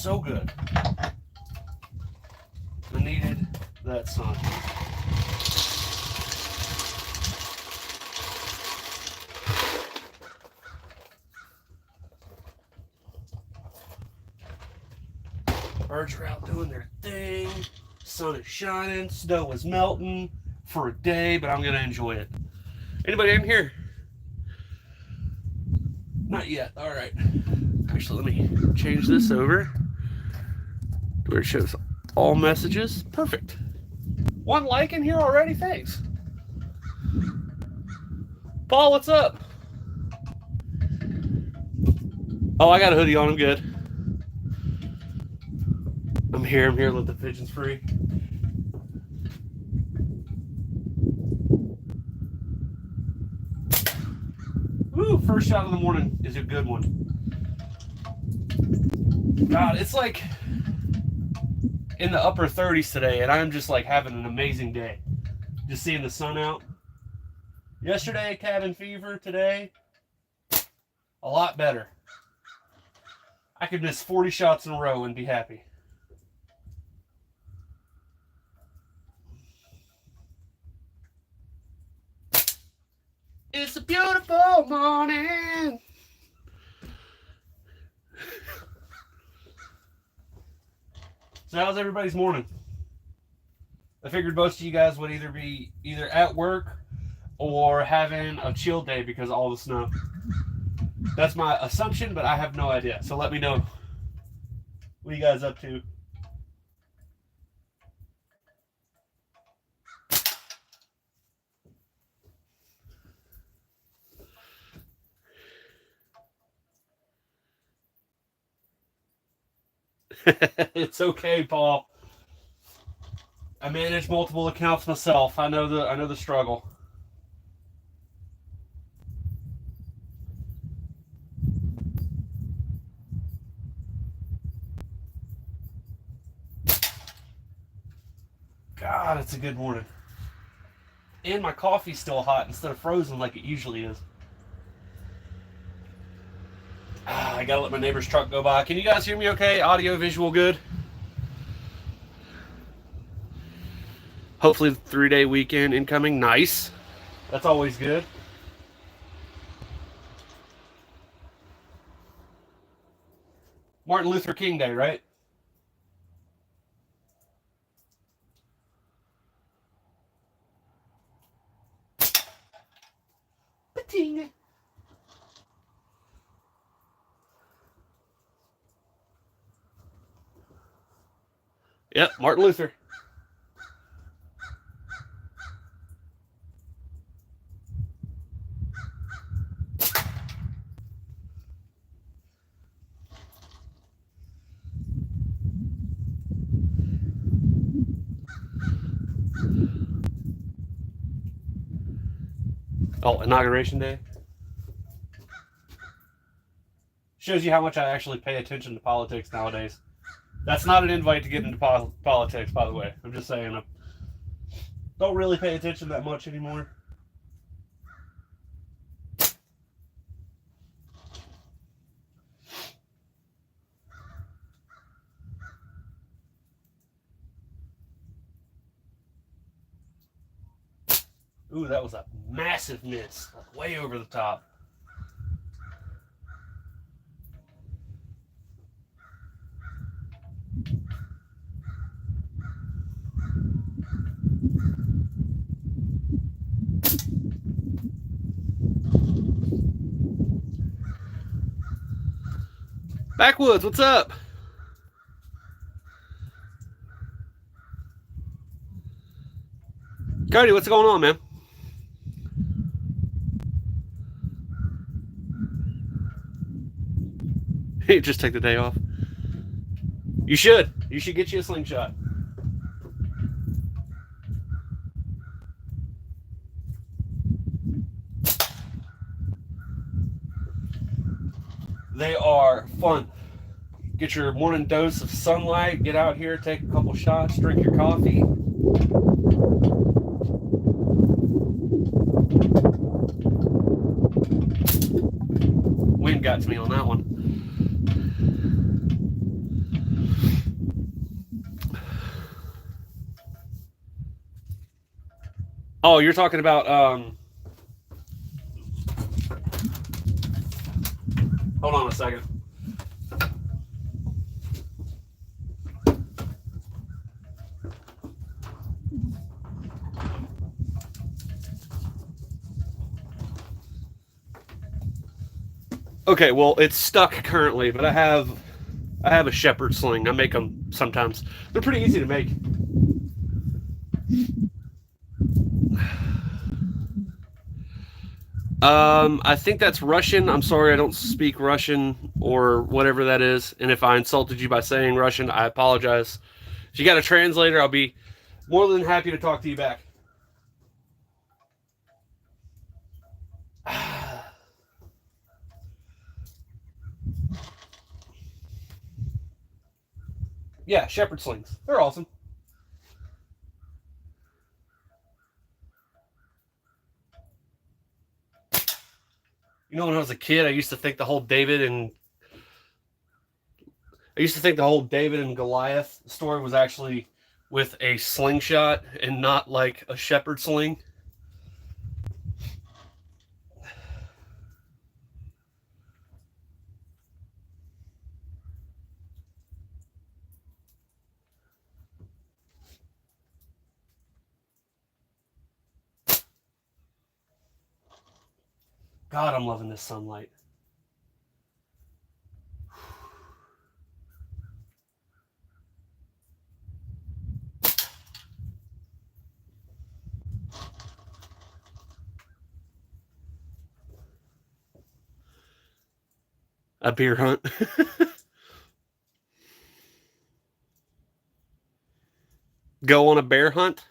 so good. I needed that sun. Birds are out doing their thing. Sun is shining. Snow is melting for a day, but I'm going to enjoy it. Anybody in here? Not yet. All right. Actually, let me change this over to where it shows all messages. Perfect. One like in here already? Thanks. Paul, what's up? Oh, I got a hoodie on. I'm good. I'm here. Let the pigeons free. Woo, first shot of the morning is a good one. God, it's like in the upper 30s today, and I'm just like having an amazing day. Just seeing the sun out. Yesterday, cabin fever. Today, a lot better. I could miss 40 shots in a row and be happy. It's a beautiful morning. So how's everybody's morning? I figured most of you guys would either be at work or having a chill day because of all the snow. That's my assumption, but I have no idea. So let me know. What are you guys up to? It's okay, Paul. I manage multiple accounts myself. I know the struggle. God, it's a good morning. And my coffee's still hot instead of frozen like it usually is. I gotta let my neighbor's truck go by. Can you guys hear me okay? Audio, visual, good? Hopefully the 3-day weekend incoming. Nice. That's always good. Martin Luther King Day, right? Ba-ting. Yep, Martin Luther. Oh, Inauguration Day. Shows you how much I actually pay attention to politics nowadays. That's not an invite to get into politics, by the way. I'm just saying I don't really pay attention that much anymore. Ooh, that was a massive miss. Like way over the top. Backwoods, what's up? Cody, what's going on, man? Just take the day off. You should. You should get you a slingshot. They are fun. Get your morning dose of sunlight, get out here, take a couple shots, drink your coffee. Wind got to me on that one. Oh, you're talking about hold on a second. Okay, well, it's stuck currently, but I have a shepherd sling. I make them sometimes. They're pretty easy to make. I think that's Russian. I'm sorry, I don't speak Russian or whatever that is. And if I insulted you by saying Russian, I apologize. If you got a translator, I'll be more than happy to talk to you back. Yeah, shepherd slings. They're awesome. You know, when I was a kid, I used to think the whole David and Goliath story was actually with a slingshot and not like a shepherd sling. God, I'm loving this sunlight. A beer hunt. Go on a bear hunt.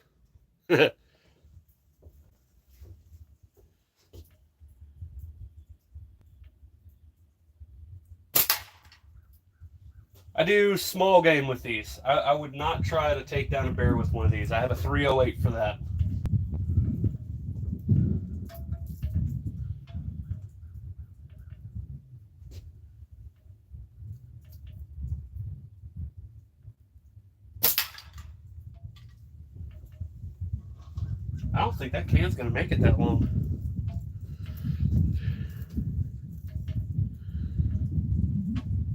I do small game with these. I would not try to take down a bear with one of these. I have a 308 for that. I don't think that can's going to make it that long.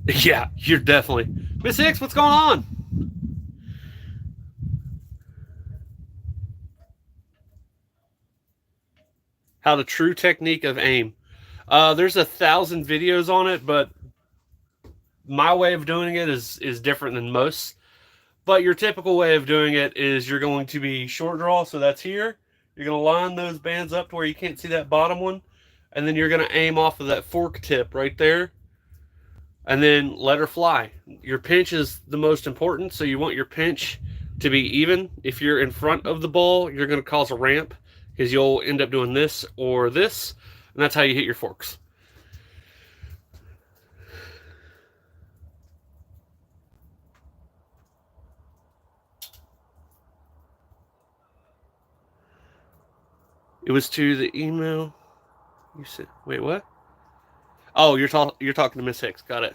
Yeah, you're definitely. Miss Hicks, what's going on? How the true technique of aim. There's 1,000 videos on it, but my way of doing it is different than most. But your typical way of doing it is you're going to be short draw, so that's here. You're going to line those bands up to where you can't see that bottom one, and then you're going to aim off of that fork tip right there, and then let her fly. Your pinch is the most important, so you want your pinch to be even. If you're in front of the ball, you're going to cause a ramp because you'll end up doing this or this, and that's how you hit your forks. It was to the email. You said, wait, what? Oh, you're talking to Miss Hicks. Got it.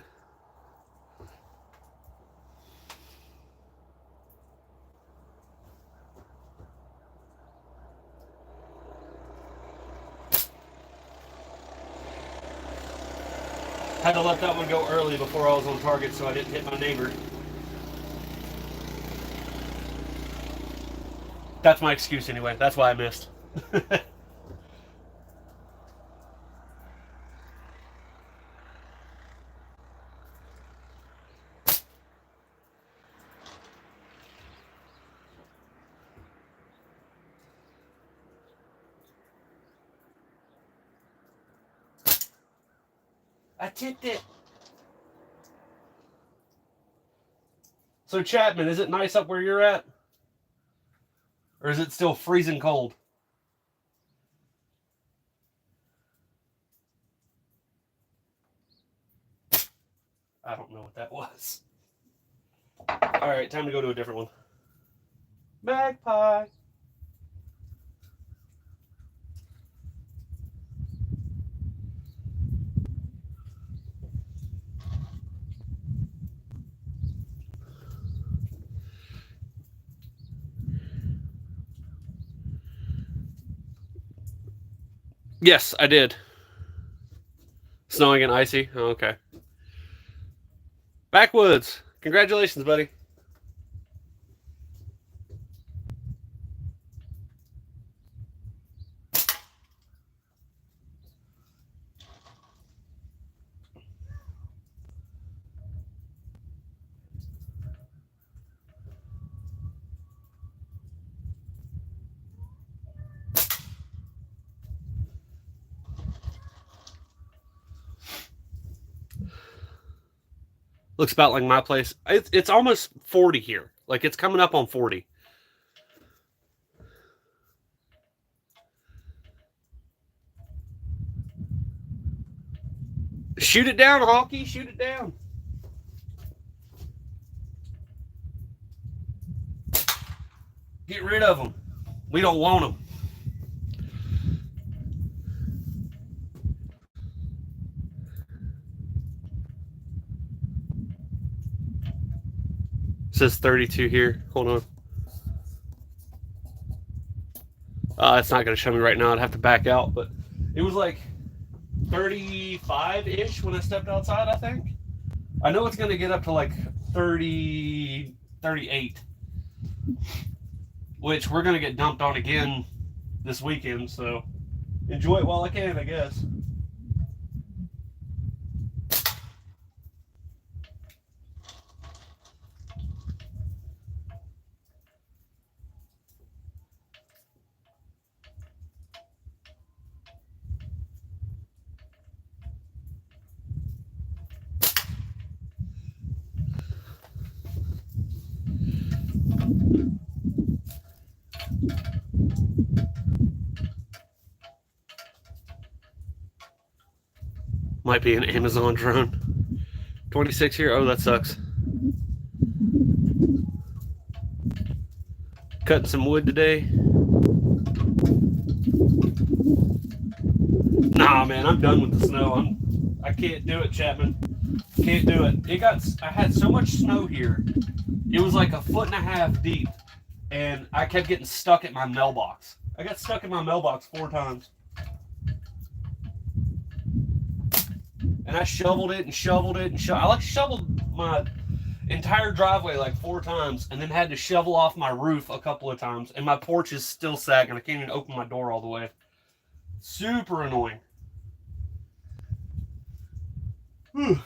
Had to let that one go early before I was on target so I didn't hit my neighbor. That's my excuse anyway. That's why I missed. I tipped it. So Chapman, is it nice up where you're at? Or is it still freezing cold? I don't know what that was. Alright, time to go to a different one. Magpie. Yes, I did. Snowing and icy. Oh, okay. Backwoods. Congratulations, buddy. Looks about like my place. It's almost 40 here. Like it's coming up on 40. Shoot it down, Hawkey. Shoot it down. Get rid of them. We don't want them. It says 32 here. Hold on. It's not going to show me right now. I'd have to back out, but it was like 35-ish when I stepped outside, I think. I know it's going to get up to like 30, 38, which we're going to get dumped on again this weekend, so enjoy it while I can, I guess. Might be an Amazon drone. 26 here. Oh, that sucks. Cutting some wood today. Nah, man, I'm done with the snow. I can't do it, Chapman. Can't do it. I had so much snow here. It was like 1.5 feet deep, and I kept getting stuck at my mailbox. I got stuck in my mailbox 4 times. And I shoveled it and shoveled it and I like shoveled my entire driveway like 4 times, and then had to shovel off my roof a couple of times, and my porch is still sagging. I can't even open my door all the way. Super annoying. Whew.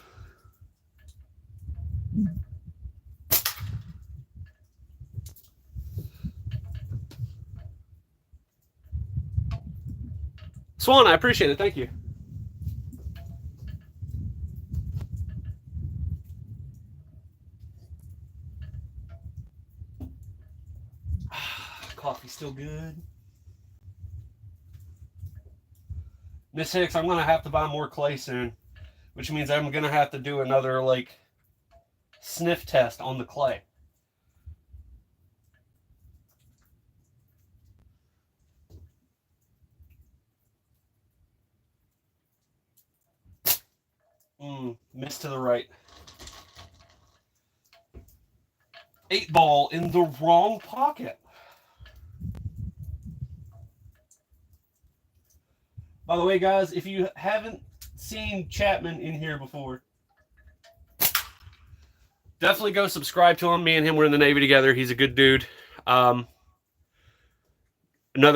Swan, I appreciate it. Thank you. Coffee's still good. Miss Hicks, I'm going to have to buy more clay soon, which means I'm going to have to do another, like, sniff test on the clay. Missed to the right. 8 ball in the wrong pocket. By the way, guys, if you haven't seen Chapman in here before, definitely go subscribe to him. Me and him were in the Navy together. He's a good dude. Another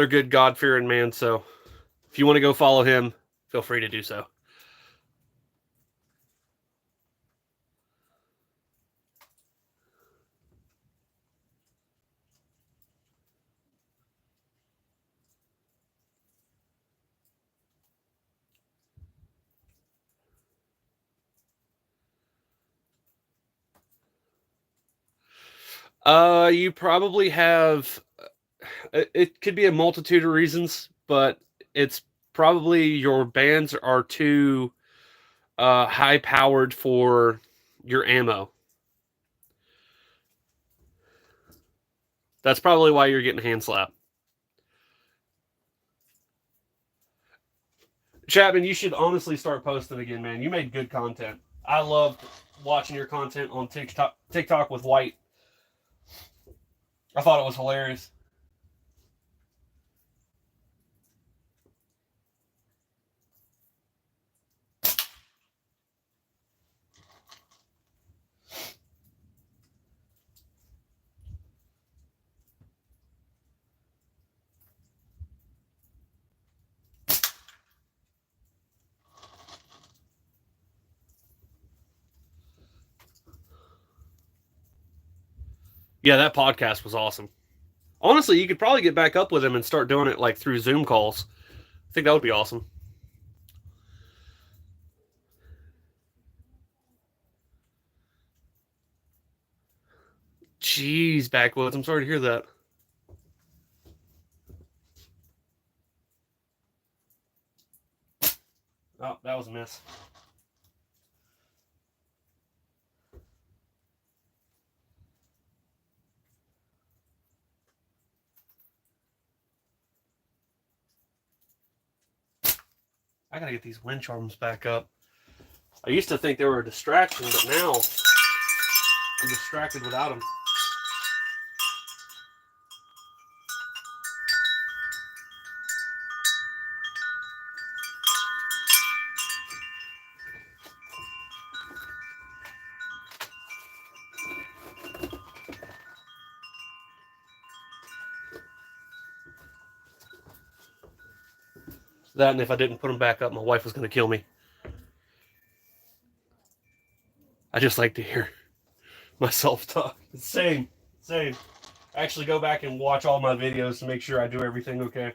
good God-fearing man. So if you want to go follow him, feel free to do so. You probably have, it could be a multitude of reasons, but it's probably your bands are too high powered for your ammo. That's probably why you're getting hand slapped. Chapman, you should honestly start posting again, man. You made good content. I loved watching your content on TikTok with White. I thought it was hilarious. Yeah, that podcast was awesome. Honestly, you could probably get back up with him and start doing it like through Zoom calls. I think that would be awesome. Jeez, backwoods. I'm sorry to hear that. Oh, that was a miss. I gotta get these wind charms back up. I used to think they were a distraction, but now I'm distracted without them. That, and if I didn't put them back up, my wife was going to kill me. I just like to hear myself talk. Same. I actually go back and watch all my videos to make sure I do everything okay.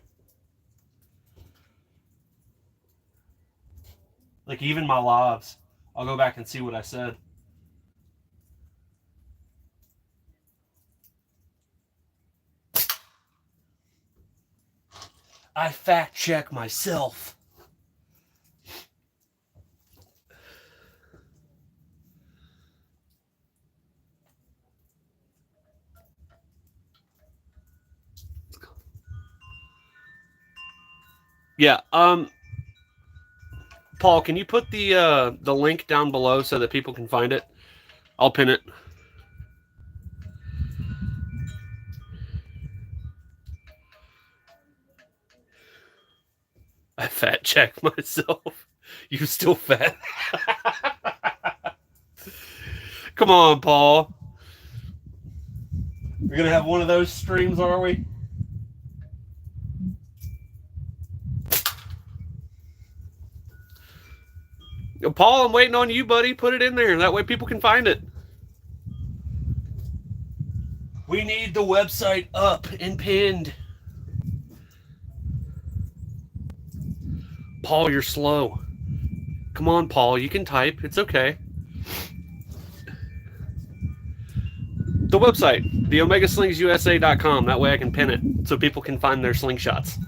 Like even my lives, I'll go back and see what I said. I fact check myself. Yeah, Paul, can you put the link down below so that people can find it? I'll pin it. I fat check myself. You still fat? Come on, Paul. We're gonna have one of those streams, are we? Paul, I'm waiting on you, buddy. Put it in there. That way people can find it. We need the website up and pinned. Paul, you're slow. Come on, Paul. You can type. It's okay. The website, theomegaslingsusa.com. That way I can pin it so people can find their slingshots.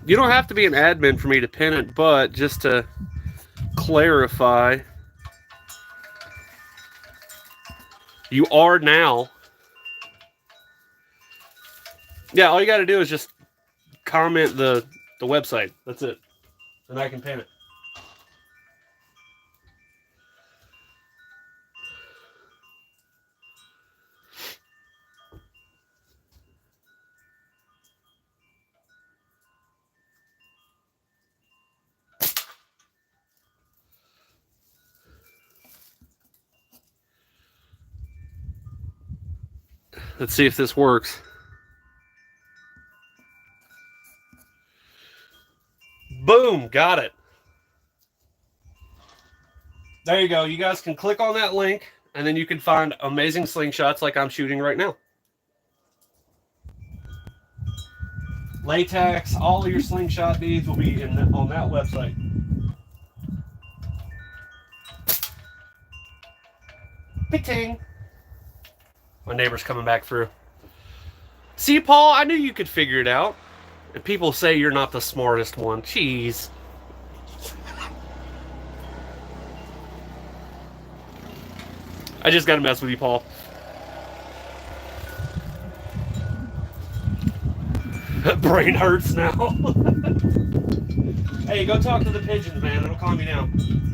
You don't have to be an admin for me to pin it, but just to clarify, you are now. Yeah, all you got to do is just comment the website. That's it. And I can pin it. Let's see if this works. Boom, got it. There you go. You guys can click on that link, and then you can find amazing slingshots like I'm shooting right now. Latex, all of your slingshot needs will be on that website. Ting. My neighbor's coming back through. See, Paul, I knew you could figure it out. And people say you're not the smartest one. Jeez. I just gotta mess with you, Paul. Brain hurts now. Hey, go talk to the pigeons, man. It'll calm you down.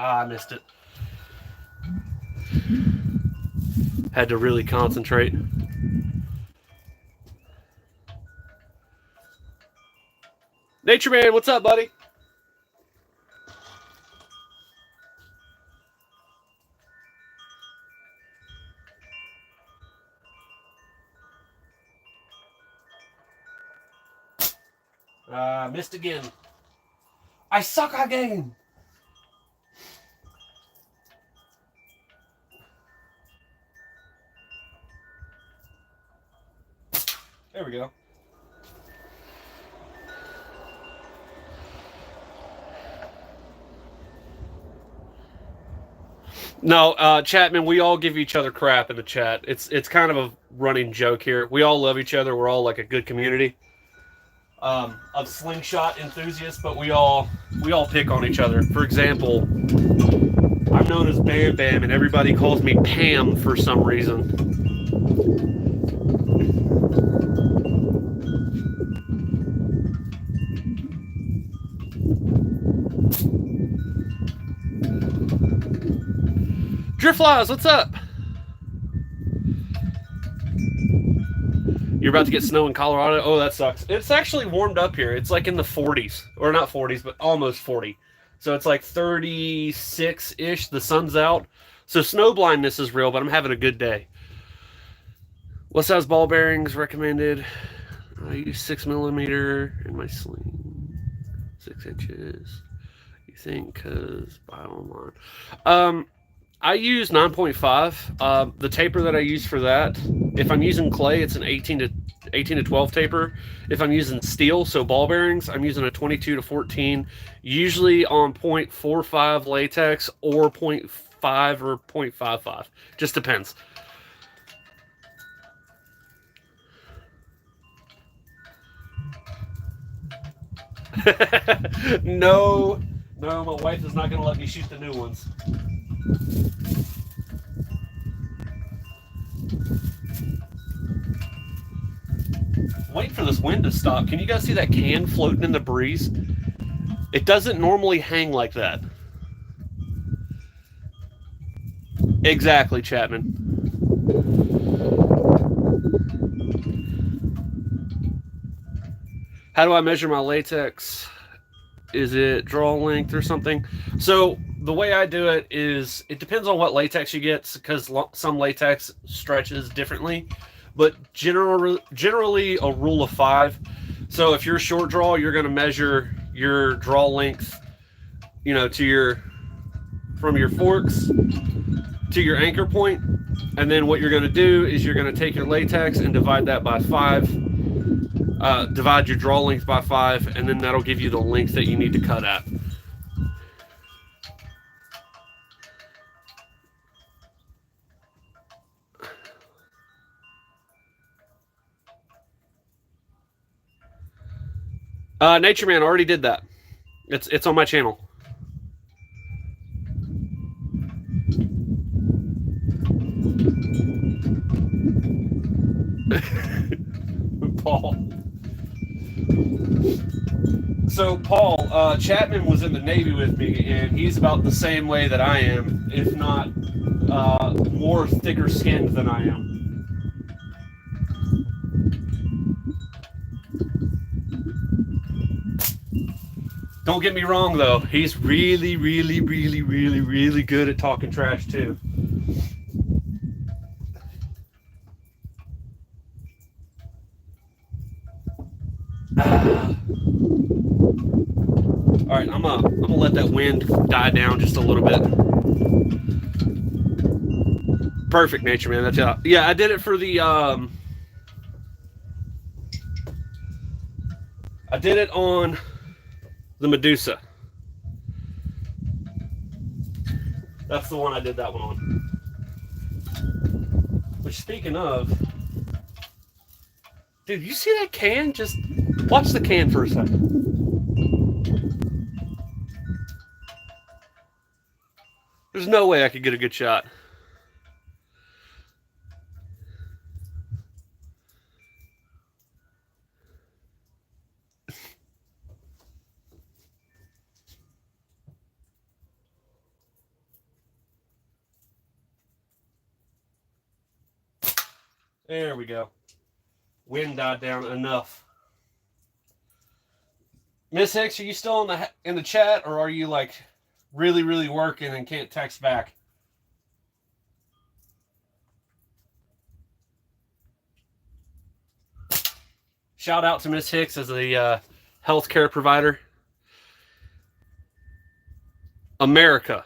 Ah, I missed it. Had to really concentrate. Nature Man, what's up, buddy? Missed again. I suck again. There we go. No, Chapman, we all give each other crap in the chat. It's kind of a running joke here. We all love each other. We're all like a good community of slingshot enthusiasts, but we all pick on each other. For example, I'm known as Bam Bam, and everybody calls me Pam for some reason. Driftflies, what's up? You're about to get snow in Colorado? Oh, that sucks. It's actually warmed up here. It's like in the 40s. Or not 40s, but almost 40. So it's like 36-ish. The sun's out. So snow blindness is real, but I'm having a good day. What size ball bearings recommended? I use 6mm in my sling. 6 inches. You think? Because buy online. I use 9.5. The taper that I use for that, if I'm using clay, it's an 18 to 12 taper. If I'm using steel, so ball bearings, I'm using a 22 to 14, usually on 0.45 latex or 0.5 or 0.55. Just depends. No, my wife is not going to let me shoot the new ones. Wait for this wind to stop. Can you guys see that can floating in the breeze? It doesn't normally hang like that. Exactly, Chapman. How do I measure my latex? Is it draw length or something? So the way I do it is, it depends on what latex you get, because some latex stretches differently. But generally a rule of 5. So if you're short draw, you're going to measure your draw length, from your forks to your anchor point, and then what you're going to do is you're going to take your latex and divide that by 5. Divide your draw length by 5, and then that'll give you the length that you need to cut at. Nature Man already did that. It's on my channel. Paul. So Paul, Chapman was in the Navy with me, and he's about the same way that I am, if not more thicker skinned than I am. Don't get me wrong, though. He's really, really, really, really, really good at talking trash, too. All right, I'm gonna let that wind die down just a little bit. Perfect, Nature Man. That's out. Yeah, I did it for the I did it on the Medusa. That's the one I did that one on. Which, speaking of, dude, you see that can? Just watch the can for a second. There's no way I could get a good shot. There we go. Wind died down enough. Miss Hicks, are you still in the chat, or are you like really, really working and can't text back? Shout out to Miss Hicks as a healthcare provider. America.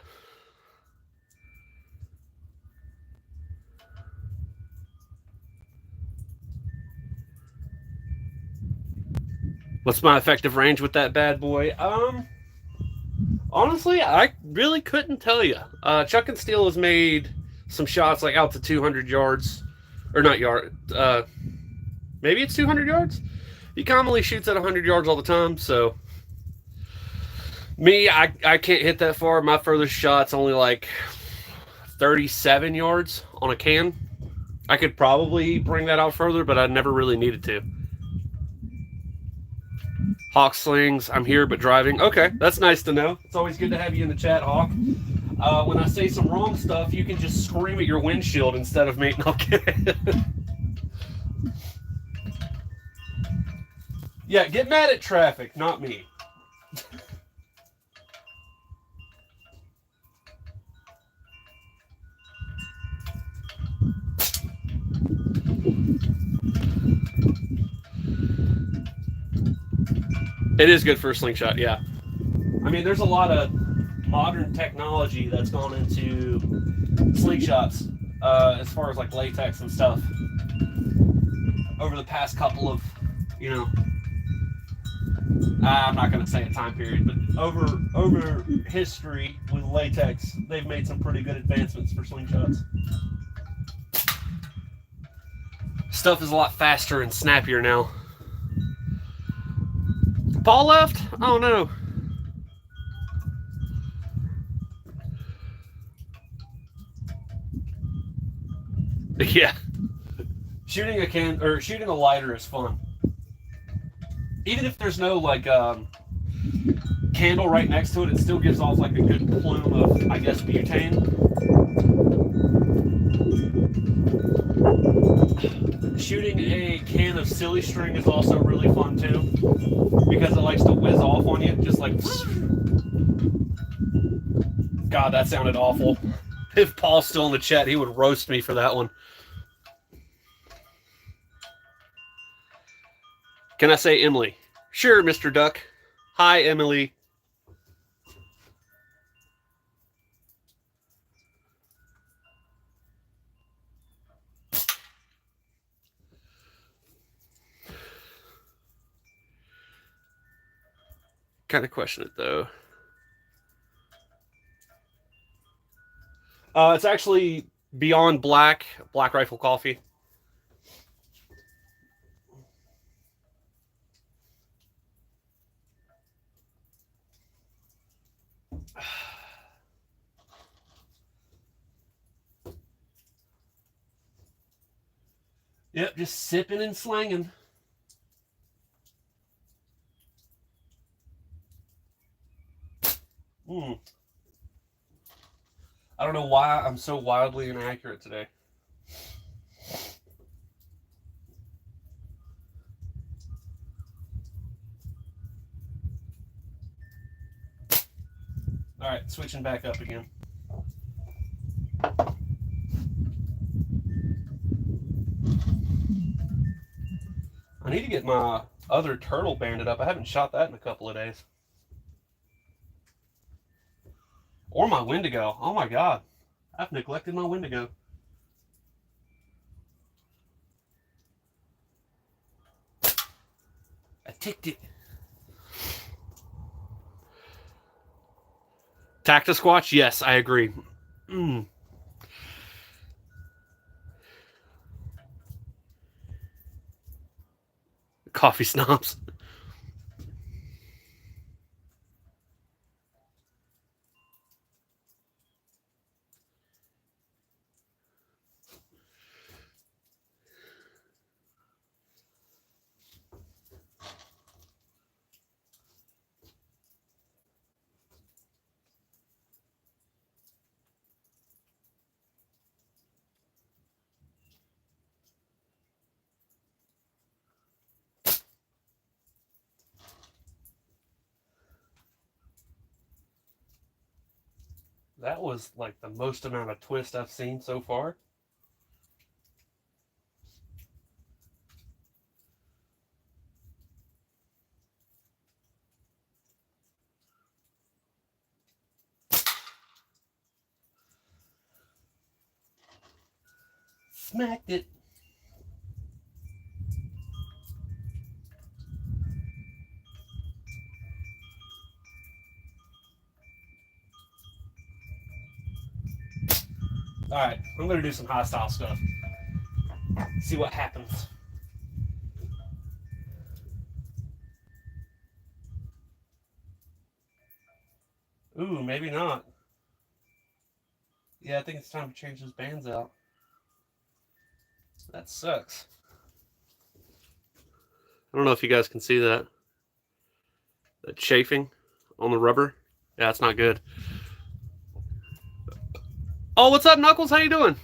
What's my effective range with that bad boy? Honestly, I really couldn't tell you. Chuck and Steele has made some shots like out to 200 yards, or not yard. Maybe it's 200 yards. He commonly shoots at 100 yards all the time. So me, I can't hit that far. My furthest shot's only like 37 yards on a can. I could probably bring that out further, but I never really needed to. Hawk Slings, I'm here but driving. Okay, that's nice to know. It's always good to have you in the chat, Hawk. When I say some wrong stuff, you can just scream at your windshield instead of me. Okay. Yeah, get mad at traffic, not me. It is good for a slingshot, yeah. I mean, there's a lot of modern technology that's gone into slingshots as far as like latex and stuff over the past couple of, I'm not going to say a time period, but over history with latex, they've made some pretty good advancements for slingshots. Stuff is a lot faster and snappier now. Paul left? Oh no. Yeah. Shooting a lighter is fun. Even if there's no like candle right next to it, it still gives off like a good plume of, I guess, butane. Shooting a can of silly string is also really fun too, because it likes to whiz off on you, just like. God, that sounded awful. If Paul's still in the chat, he would roast me for that one. Can I say Emily? Sure, Mr. Duck. Hi, Emily. Kind of question it though. It's actually Beyond Black Rifle Coffee. Yep, just sipping and slanging. I don't know why I'm so wildly inaccurate today. All right, switching back up again. I need to get my other turtle banded up. I haven't shot that in a couple of days. Or my Wendigo. Oh my God. I've neglected my Wendigo. I ticked it. Tactisquatch? Yes, I agree. Coffee snobs. That was like the most amount of twist I've seen so far. Smacked it. Alright, I'm going to do some hostile stuff. See what happens. Ooh, maybe not. Yeah, I think it's time to change those bands out. That sucks. I don't know if you guys can see that. That chafing on the rubber. Yeah, it's not good. Oh, what's up, Knuckles? How you doing?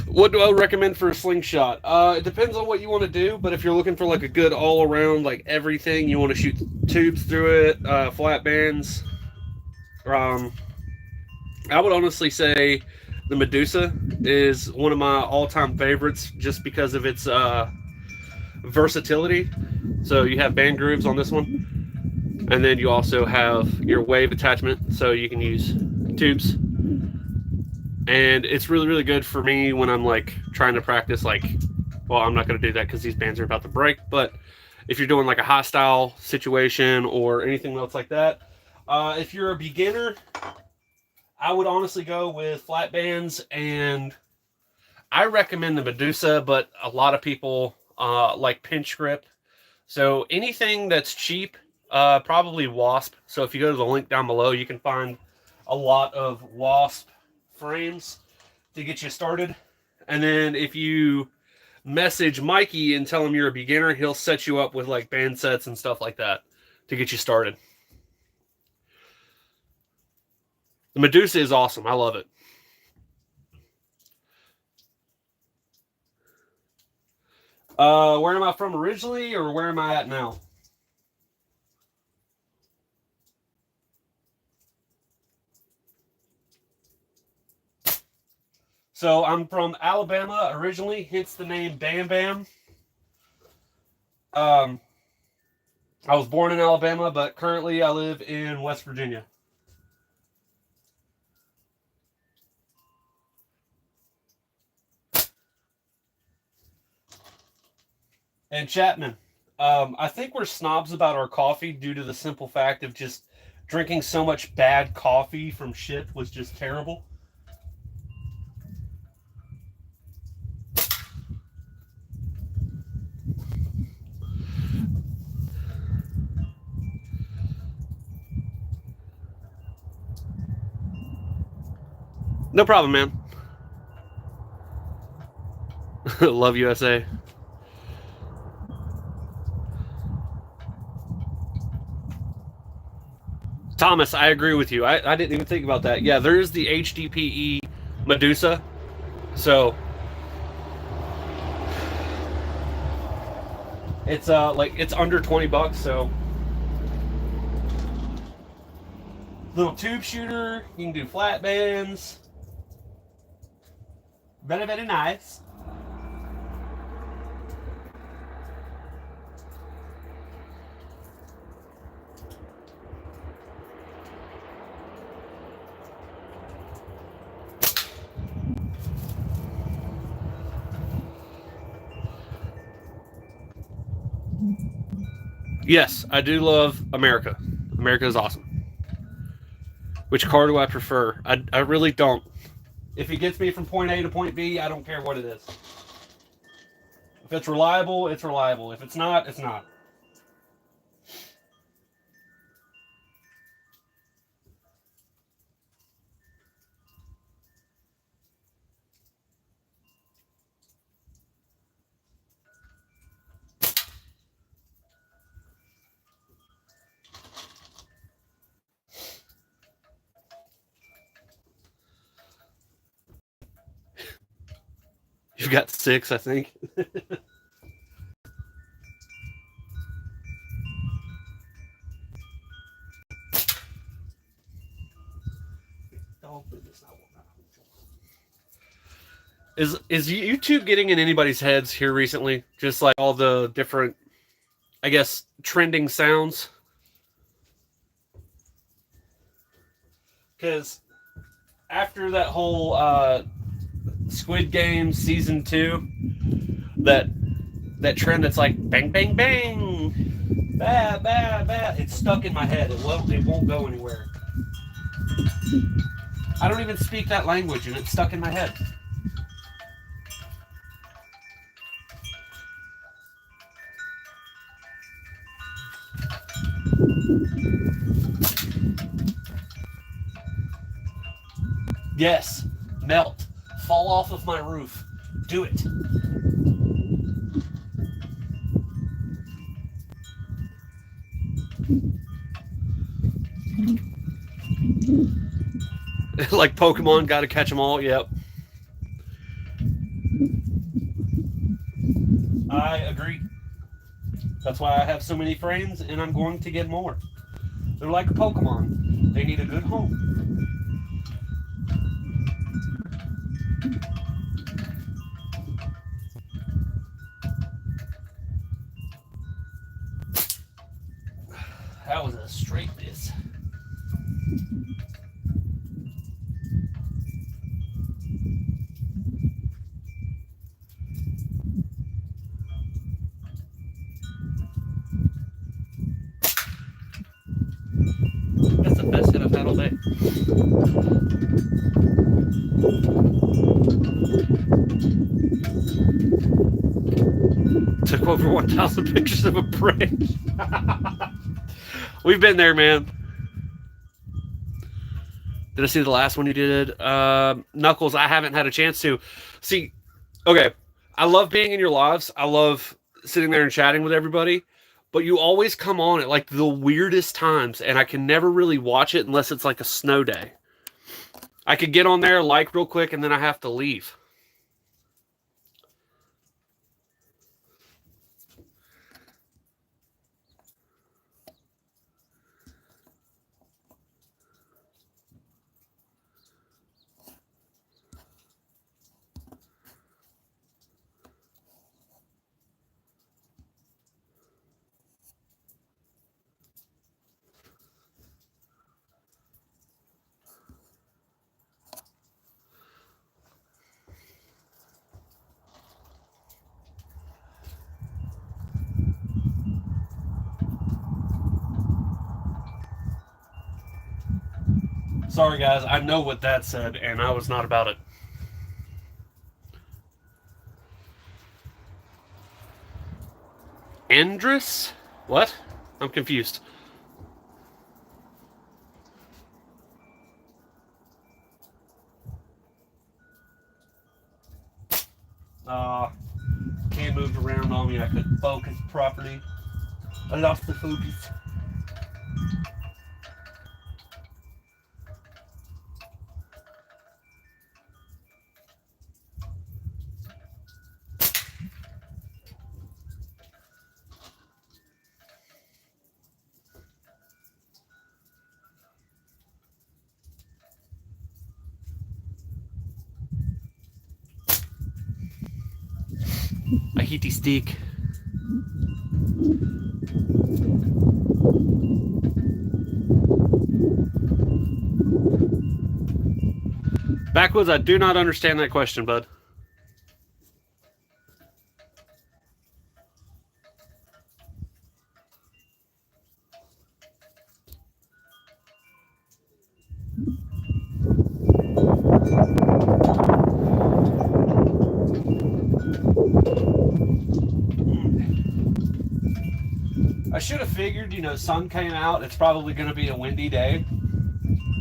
What do I recommend for a slingshot? It depends on what you want to do, but if you're looking for like a good all-around, like everything, you want to shoot tubes through it, flat bands. I would honestly say the Medusa is one of my all-time favorites just because of its versatility. So you have band grooves on this one, and then you also have your wave attachment, so you can use tubes. And it's really, really good for me when I'm like trying to practice, like, well, I'm not going to do that because these bands are about to break, but if you're doing like a hostile situation or anything else like that, if you're a beginner, I would honestly go with flat bands, and I recommend the Medusa, but a lot of people like pinch grip. So anything that's cheap, probably Wasp. So if you go to the link down below, you can find a lot of Wasp frames to get you started. And then if you message Mikey and tell him you're a beginner, he'll set you up with like band sets and stuff like that to get you started. The Medusa is awesome. I love it. Where am I from originally, or where am I at now? So I'm from Alabama originally, hence the name Bam Bam. I was born in Alabama, but currently I live in West Virginia. And Chapman, I think we're snobs about our coffee due to the simple fact of just drinking so much bad coffee from shit was just terrible. No problem, man. Love USA. Thomas, I agree with you. I didn't even think about that. Yeah, there is the HDPE Medusa. So it's like it's under $20, so little tube shooter, you can do flat bands. Very, very nice. Yes, I do love America. America is awesome. Which car do I prefer? I really don't. If it gets me from point A to point B, I don't care what it is. If it's reliable, it's reliable. If it's not, it's not. You've got 6, I think. Is YouTube getting in anybody's heads here recently? Just like all the different, I guess, trending sounds? Because after that whole Squid Game season 2, that trend that's like bang bang bang, bah bah bah, it's stuck in my head. It won't go anywhere. I don't even speak that language, and it's stuck in my head. Yes, melt. Fall off of my roof. Do it. Like Pokemon, gotta catch them all. Yep. I agree. That's why I have so many friends, and I'm going to get more. They're like a Pokemon. They need a good home. That was a straight miss. That's the best hit I've had all day. Took over 1,000 pictures of a bridge. We've been there, man. Did I see the last one you did? Knuckles, I haven't had a chance to. See, okay, I love being in your lives. I love sitting there and chatting with everybody. But you always come on at like the weirdest times, and I can never really watch it unless it's like a snow day. I could get on there, like real quick, and then I have to leave. Sorry, guys. I know what that said, and I was not about it. Andrus? What? I'm confused. Cam moved around on me. I couldn't focus properly. I lost the focus. I hit the stick. Backwoods, I do not understand that question, bud. I should have figured, sun came out, it's probably going to be a windy day.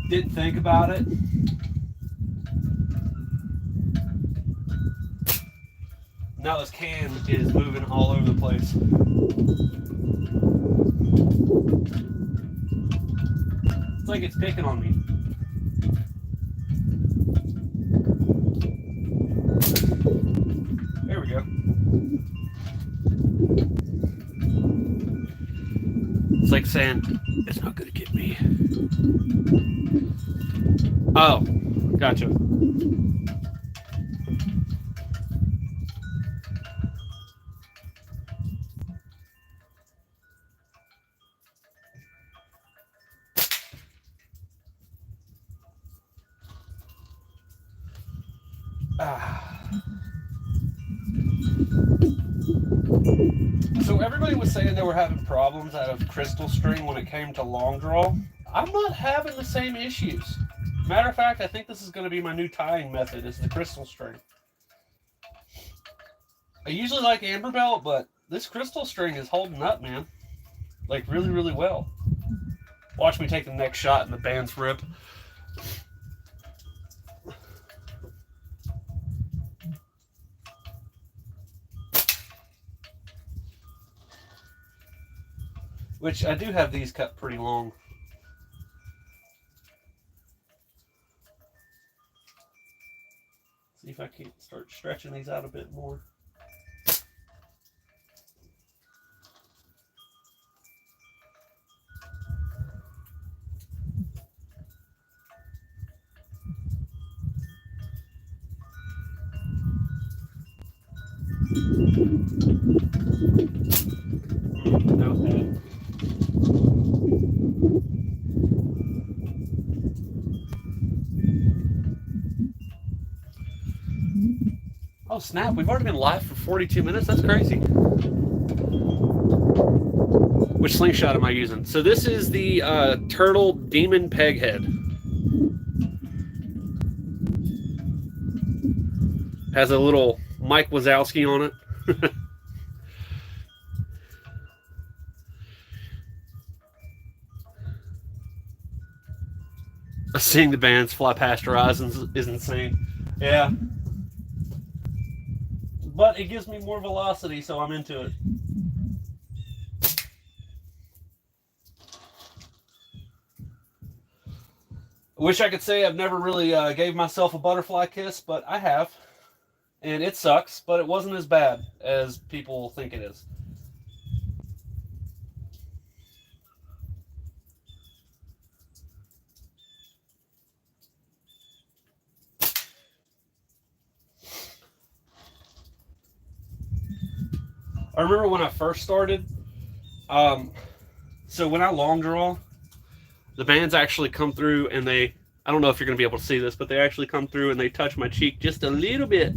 Didn't think about it. Now this can is moving all over the place. It's like it's picking on me. There we go. It's like saying, it's not going to get me. Oh. Gotcha. So everybody was saying they were having problems out of crystal string when it came to long draw. I'm not having the same issues. Matter of fact, I think this is going to be my new tying method, is the crystal string. I usually like amber belt, but this crystal string is holding up, man. Like really, really well. Watch me take the next shot and the bands rip. Which I do have these cut pretty long. See if I can't start stretching these out a bit more. Okay. Oh snap, we've already been live for 42 minutes? That's crazy. Which slingshot am I using? So this is the Turtle Demon Peg Head. Has a little Mike Wazowski on it. Seeing the bands fly past your eyes is insane. Yeah. But it gives me more velocity, so I'm into it. I wish I could say I've never really gave myself a butterfly kiss, but I have. And it sucks, but it wasn't as bad as people think it is. I remember when I first started, so when I long draw, the bands actually come through and I don't know if you're going to be able to see this, but they actually come through and they touch my cheek just a little bit.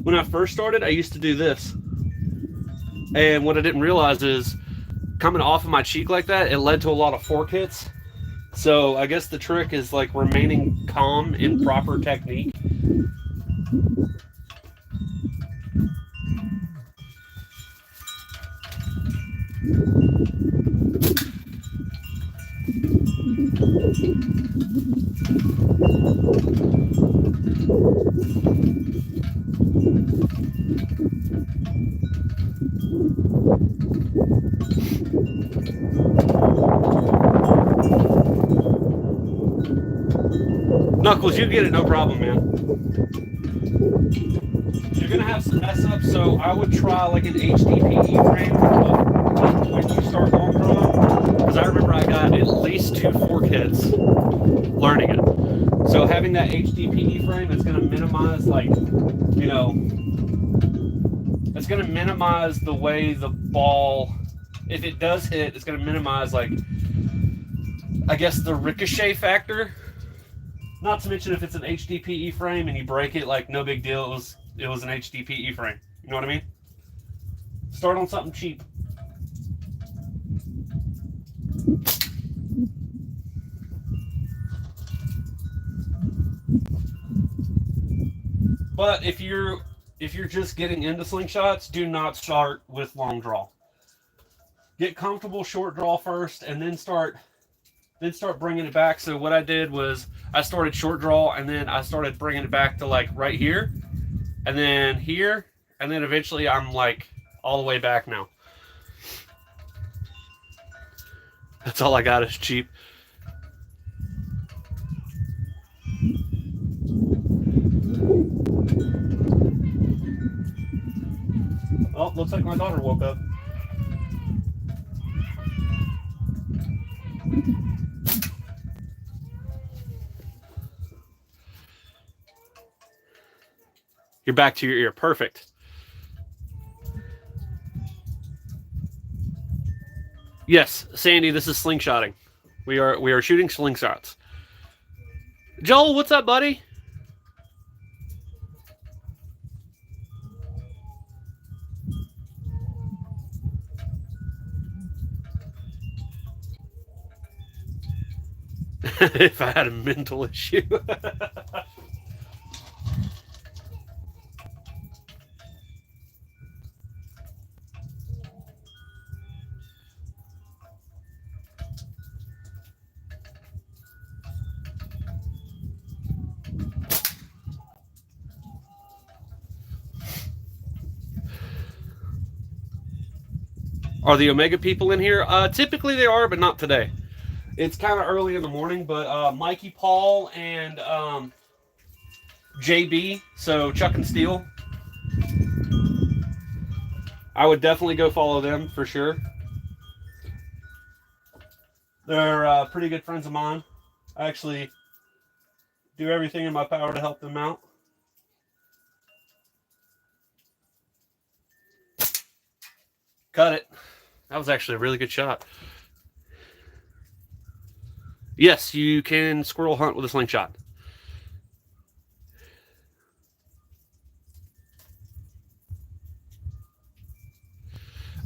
When I first started, I used to do this. And what I didn't realize is coming off of my cheek like that, it led to a lot of fork hits. So I guess the trick is like remaining calm in proper technique. Knuckles, you get it, no problem, man. You're gonna have some mess ups, so I would try like an HDPE frame when you start long drawing, because I remember I got at least 2 fork hits learning it. So having that HDPE frame, it's gonna minimize, like, you know, it's gonna minimize the way the ball, if it does hit, it's gonna minimize, like, I guess the ricochet factor. Not to mention if it's an HDPE frame and you break it, like, no big deal. It was an HDPE frame. You know what I mean? Start on something cheap. But if you're just getting into slingshots, do not start with long draw. Get comfortable short draw first, and then start bringing it back. So what I did was I started short draw, and then I started bringing it back to like right here, and then here, and then eventually I'm like all the way back now. That's all I got is cheap. Oh, looks like my daughter woke up. You're back to your ear. Perfect. Yes, Sandy, this is slingshotting. We are shooting slingshots. Joel, what's up, buddy? If I had a mental issue. Are the Omega people in here? Typically they are, but not today. It's kind of early in the morning, but Mikey, Paul, and JB, so Chuck and Steel, I would definitely go follow them for sure. They're pretty good friends of mine. I actually do everything in my power to help them out. Cut it. That was actually a really good shot. Yes, you can squirrel hunt with a slingshot.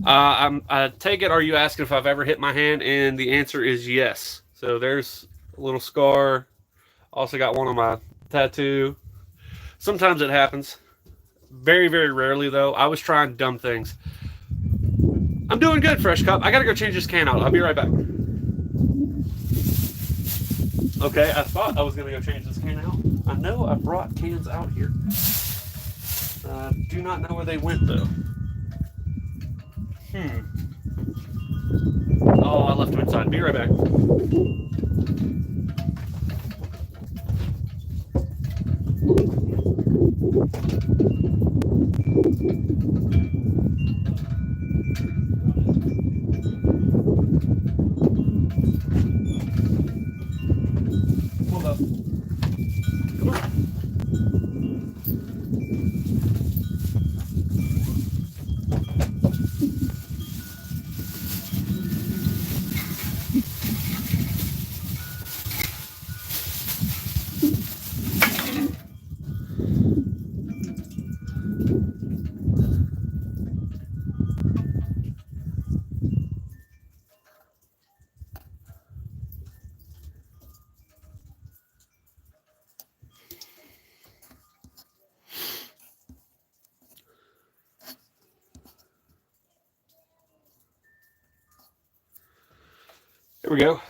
I take it, are you asking if I've ever hit my hand? And the answer is yes. So there's a little scar. Also got one on my tattoo. Sometimes it happens. Very, very rarely, though. I was trying dumb things. I'm doing good, Fresh Cup. I gotta go change this can out. I'll be right back. Okay, I thought I was gonna go change this can out. I know I brought cans out here. Do not know where they went, though. Oh, I left them inside. Be right back. Hold up. Come on. Here we go.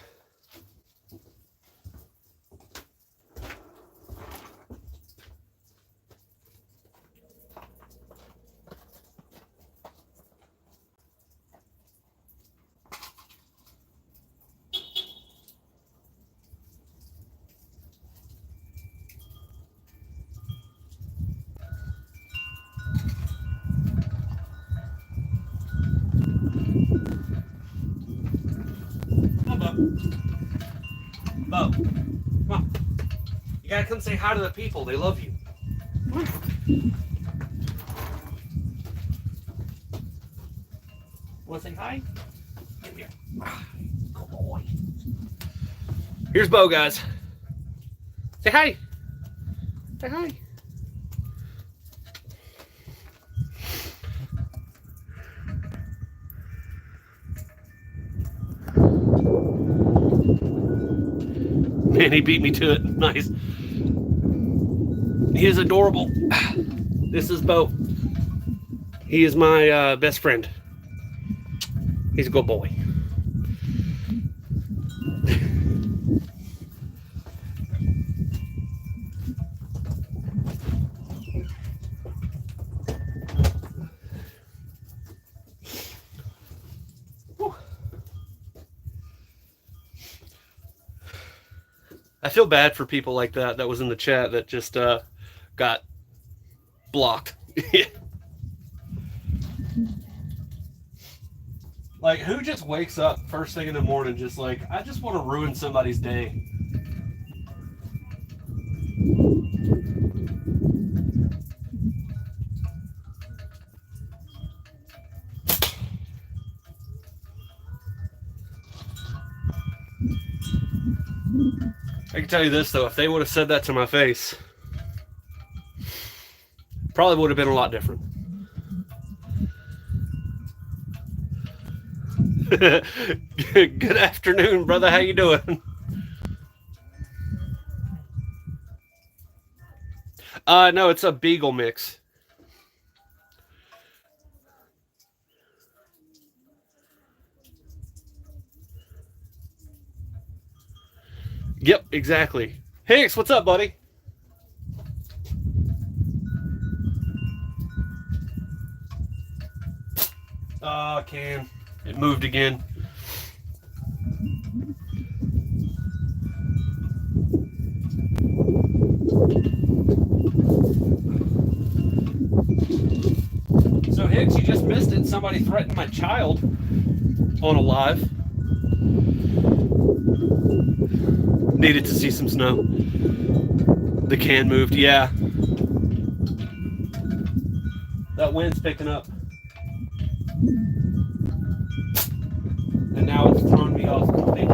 Bo, come on. You gotta come say hi to the people. They love you. Come on. Wanna say hi? Give me here. Good boy. Here's Bo, guys. Say hi. Say hi. Man, he beat me to it. Nice. He is adorable. This is Bo. He is my best friend. He's a good boy. I feel bad for people like that was in the chat that just got blocked. Like, who just wakes up first thing in the morning just like, I just want to ruin somebody's day? tell you this, though. If they would have said that to my face, probably would have been a lot different. Good afternoon, brother. How you doing? No, it's a Beagle mix. Yep, exactly. Hicks, what's up, buddy? Oh, can. It moved again. So, Hicks, you just missed it. Somebody threatened my child on a live. Needed to see some snow. The can moved, yeah. That wind's picking up. And now it's thrown me off completely.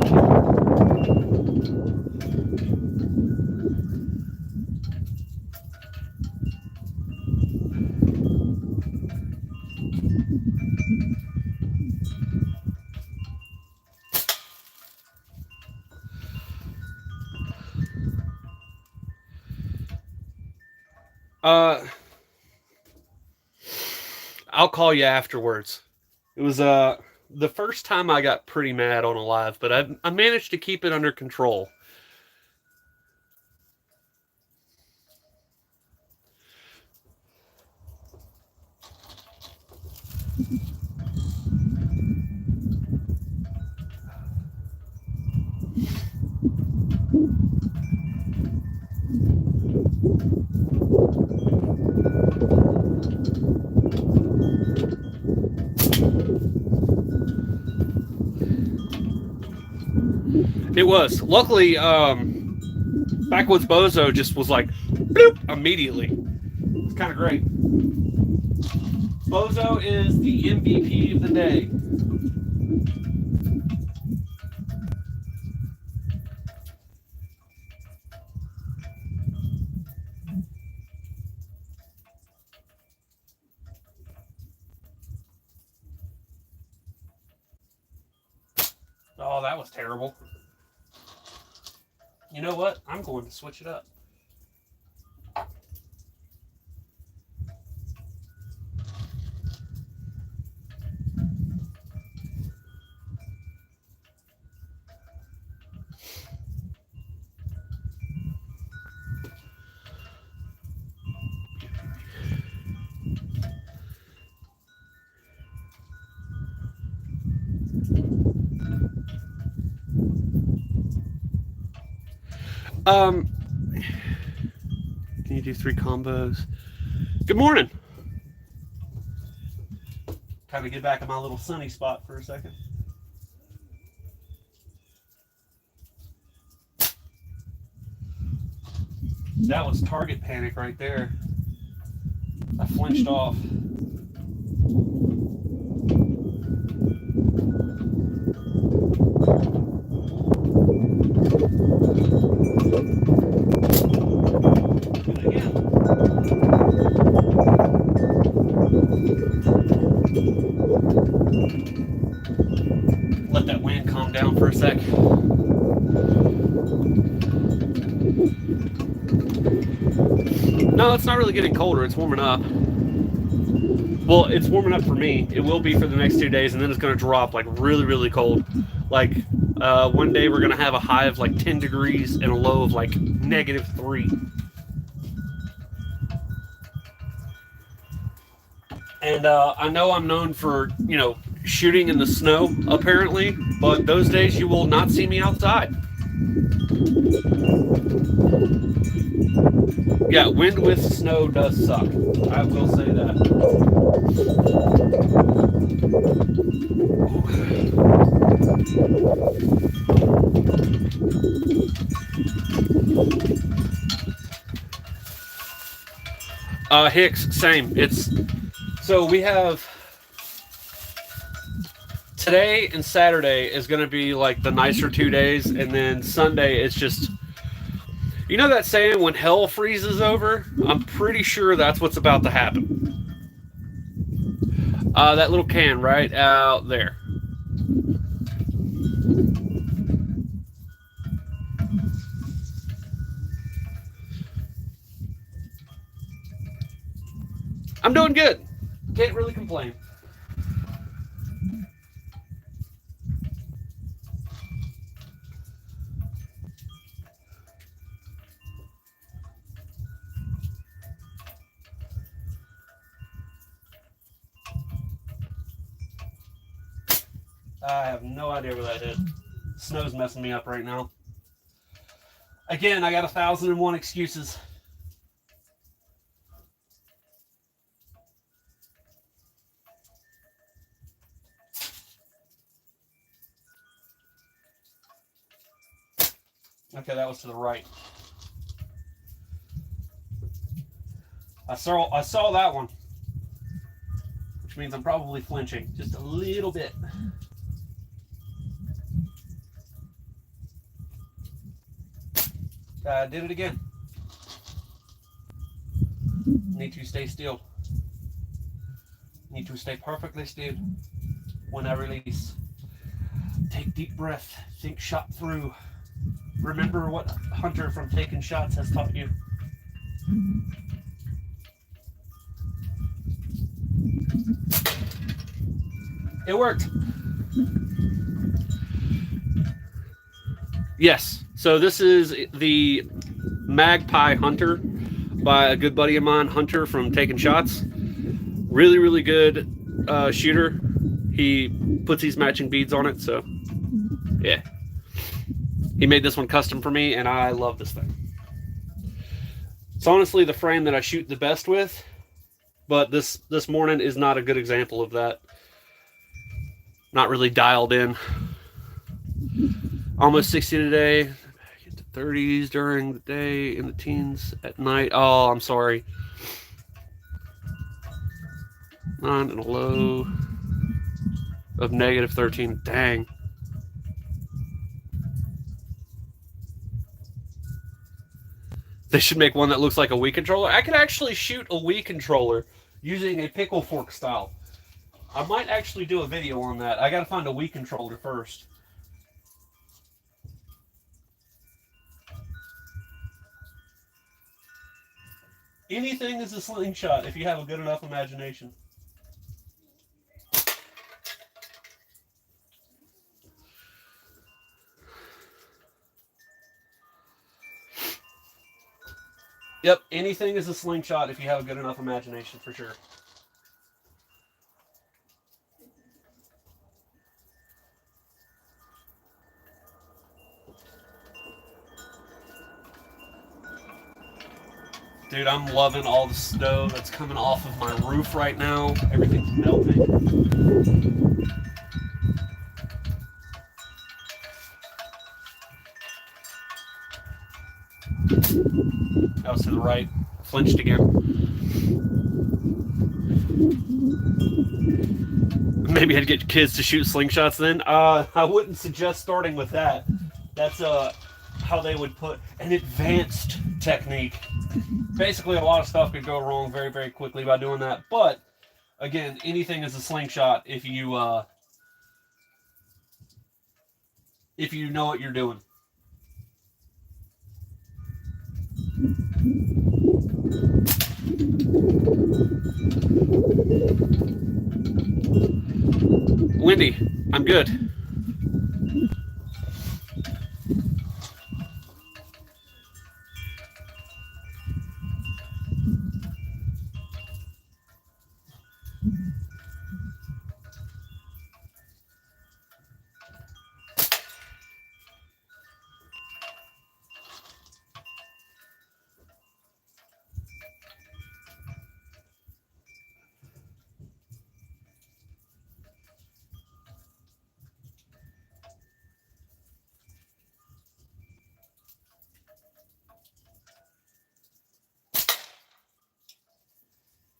I'll call you afterwards. It was the first time I got pretty mad on a live, but I managed to keep it under control. It was. Luckily, Backwoods Bozo just was like, bloop, immediately. It's kind of great. Bozo is the MVP of the day. Oh, that was terrible. You know what? I'm going to switch it up. Can you do 3 combos? Good morning. Time to get back in my little sunny spot for a second. That was target panic right there. I flinched off. Let that wind calm down for a sec. No, it's not really getting colder. It's warming up. Well, it's warming up for me. It will be for the next 2 days, and then it's going to drop like really, really cold. Like one day we're going to have a high of like 10 degrees and a low of like -3. And I know I'm known for, shooting in the snow, apparently, but those days you will not see me outside. Yeah, wind with snow does suck. I will say that. Hicks, same. So we have today and Saturday is going to be like the nicer 2 days, and then Sunday it's just You know that saying, when hell freezes over? I'm pretty sure that's what's about to happen. That little can right out there. I'm doing good. Can't really complain. I have no idea where that hit. Snow's messing me up right now. Again, I got 1,001 excuses. Okay, that was to the right. I saw that one, which means I'm probably flinching just a little bit. I did it again. Need to stay still. Need to stay perfectly still when I release. Take deep breath. Think shot through. Remember what Hunter from Taking Shots has taught you. It worked. Yes. So this is the Magpie Hunter by a good buddy of mine, Hunter from Taking Shots. Really, really good shooter. He puts these matching beads on it, so yeah. He made this one custom for me, and I love this thing. It's honestly the frame that I shoot the best with, but this morning is not a good example of that. Not really dialed in. Almost 60 today. Get to 30s during the day, in the teens at night. Oh, I'm sorry. 9 and a low of negative 13. Dang. They should make one that looks like a Wii controller. I could actually shoot a Wii controller using a pickle fork style. I might actually do a video on that. I gotta find a Wii controller first. Anything is a slingshot if you have a good enough imagination. Yep, anything is a slingshot if you have a good enough imagination, for sure. Dude, I'm loving all the snow that's coming off of my roof right now. Everything's melting. That was to the right. Flinched again. Maybe I'd get kids to shoot slingshots then. I wouldn't suggest starting with that. That's how they would put an advanced technique. Basically, a lot of stuff could go wrong very, very quickly by doing that. But again, anything is a slingshot if you know what you're doing. Windy, I'm good.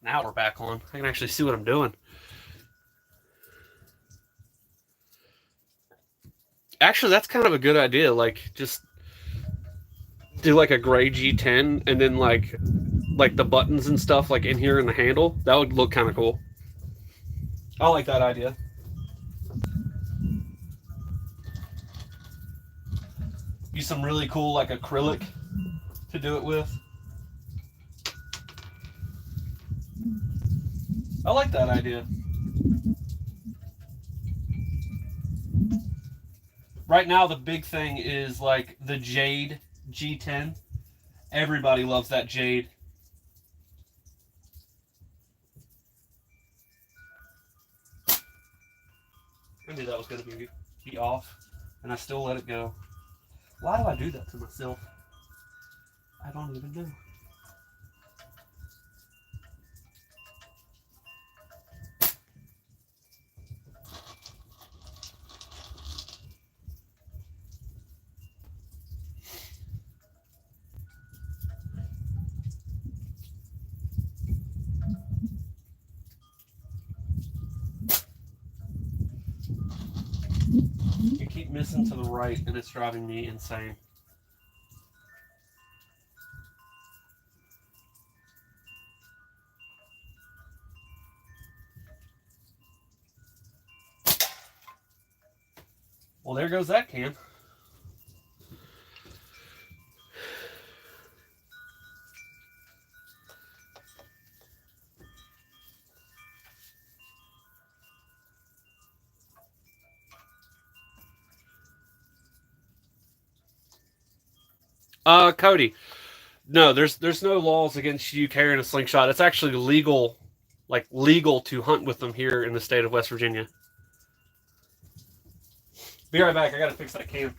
Now we're back on. I can actually see what I'm doing. Actually, that's kind of a good idea. Like, just do like a gray G10 and then like the buttons and stuff like in here in the handle. That would look kind of cool. I like that idea. Use some really cool like acrylic to do it with. I like that idea. Right now the big thing is like the Jade G10. Everybody loves that Jade. I knew that was going to be off, and I still let it go. Why do I do that to myself? I don't even know. You keep missing to the right, and it's driving me insane. Well, there goes that can. Cody, no, there's no laws against you carrying a slingshot. It's actually legal, like legal to hunt with them here in the state of West Virginia. Be right back. I gotta fix that cam.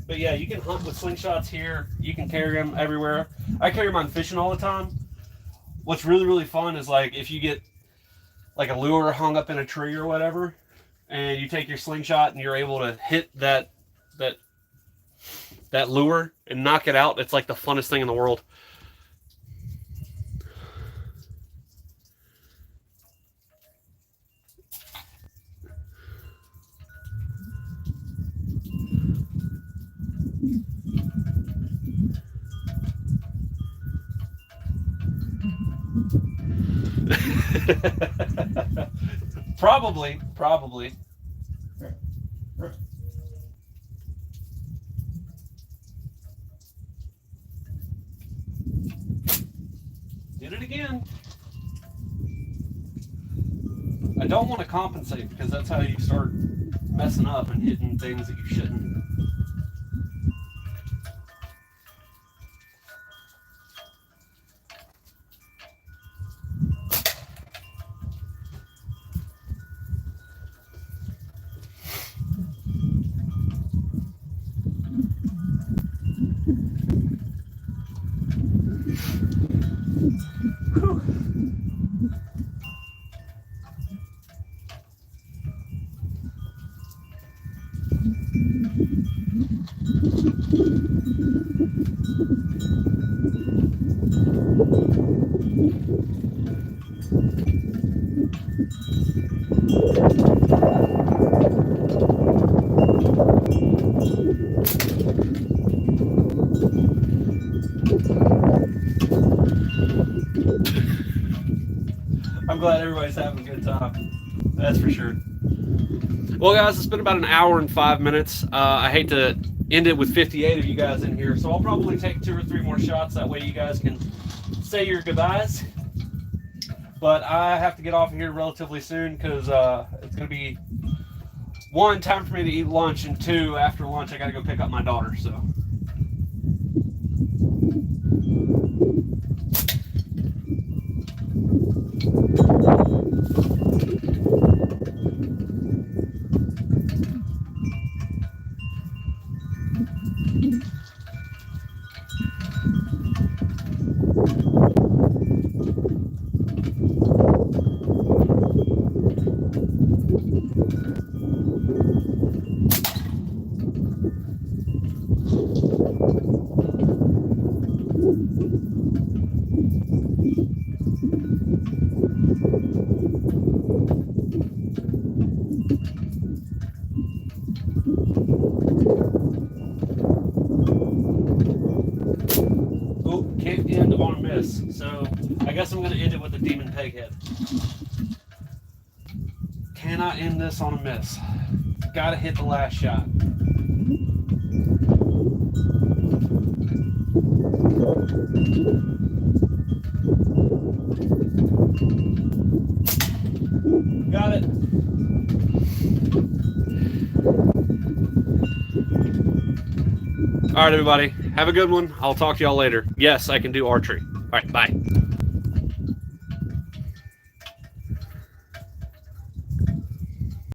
But yeah, you can hunt with slingshots here. You can carry them everywhere. I carry mine fishing all the time. What's really, really fun is like if you get like a lure hung up in a tree or whatever, and you take your slingshot and you're able to hit that lure and knock it out. It's like the funnest thing in the world. Probably. Did it again. I don't want to compensate because that's how you start messing up and hitting things that you shouldn't. I'm glad everybody's having a good time. That's for sure. Well, guys, it's been about an hour and 5 minutes. I hate to end it with 58 of you guys in here, so I'll probably take 2 or 3 more shots. That way you guys can say your goodbyes. But I have to get off of here relatively soon because it's going to be, one, time for me to eat lunch, and two, after lunch I got to go pick up my daughter. So. Can't end on a miss, so I guess I'm going to end it with a demon peg head. Cannot end this on a miss. Got to hit the last shot. Got it. All right, everybody. Have a good one. I'll talk to y'all later. Yes, I can do archery. All right, bye.